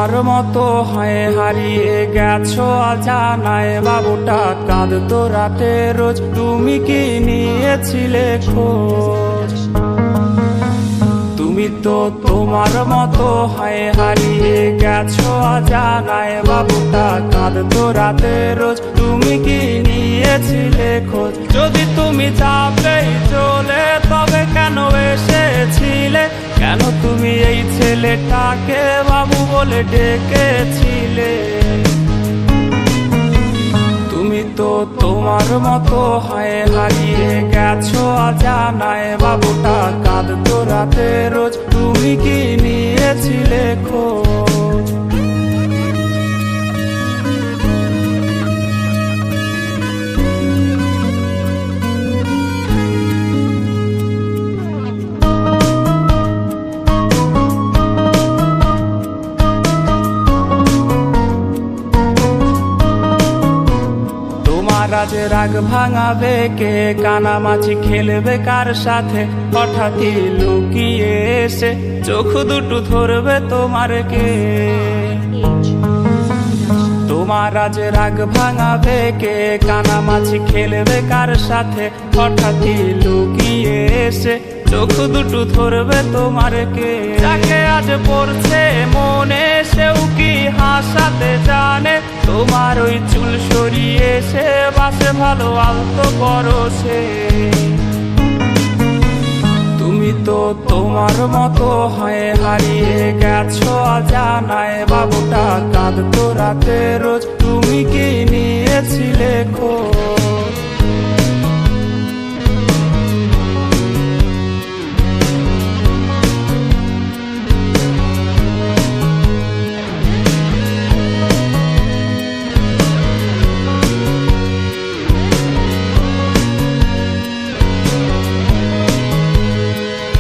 তোমার মতো হয় হারিয়ে গেছো অজানায়, বাবুটা কাঁদতো রাতে রোজ, তুমি কি নিয়েছিলে খোঁজ? তুমি তো তোমার মতো হয় হারিয়ে গেছো অজানায়, বাবুটা কাঁদতো রাতে রোজ, তুমি কি নিয়েছিলে খোঁজ? যদি তুমি যাবেই চলে তবে কেন এসেছিলে? কেন তুমি এই ছেলেটাকে বাবু বলে ডেকেছিলে? তুমি তো তোমার মতো হয় হারিয়ে গেছো অজানায়, বাবুটা কাঁদতো রাতে রোজ, তুমি কি নিয়েছিলে খোঁজ? আজ রাগ ভাঙাবে কে? কানামাছি খেলবে কার সাথে? হঠাৎই লুকিয়ে এসে চোখ দুটো ধরবে তোমার কে? তোমার আজ রাগ ভাঙাবে কে? কানামাছি খেলবে কার সাথে? হঠাৎই লুকিয়ে এসে চোখ দুটো ধরবে তোমার কে? যাকে আজ পড়ছে মনে সেও কি হাসাতে জানে? তোমার ওই চুল সরিয়ে সে বাসে ভালো আলতো পরশে। তুমি তো তোমার মতো হয় হারিয়ে গেছো অজানায়, বাবুটা কাঁদতো রাতে রোজ, তুমি কি নিয়েছিলে খোঁজ?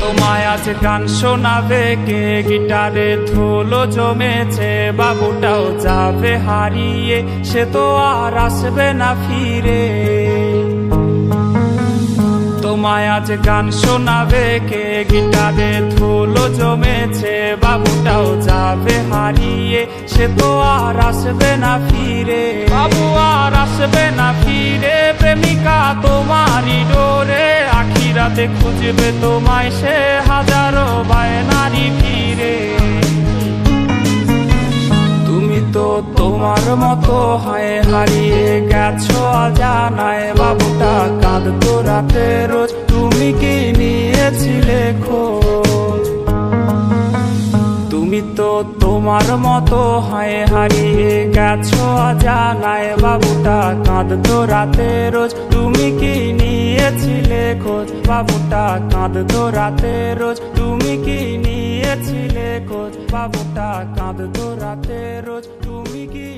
তোমায় আজ গান শোনাবে কে? গিটারে ধুলো জমেছে, বাবুটাও যাবে হারিয়ে, সে তো আর আসবে না ফিরে। তোমায় আজ গান শোনাবে কে? গিটারে ধুলো জমেছে, বাবুটাও যাবে হারিয়ে, সে তো আর আসবে না ফিরে। বাবু আর আসবে না ফিরে, প্রেমিকা তোমারই ডোরে, আখিরাতে খুঁজবে তোমায় সে হাজারো বায়নারি ফিরে। তুমি তো তোমার মতো হয় হারিয়ে গেছো অজানায়, বাবুটা কাঁদতো রাতে রোজ, তুমি কি নিয়েছিলে খোঁজ? তুমি তো তোমার মতো হয় হারিয়ে গেছো অজানায়, বাবুটা কাঁদতো রাতে রোজ, তুমি কি নিয়েছিলে খোঁজ? বাবুটা কাঁদতো রাতে রোজ, তুমি কি নিয়েছিলে খোঁজ? বাবুটা কাঁদতো রাতে রোজ, তুমি কি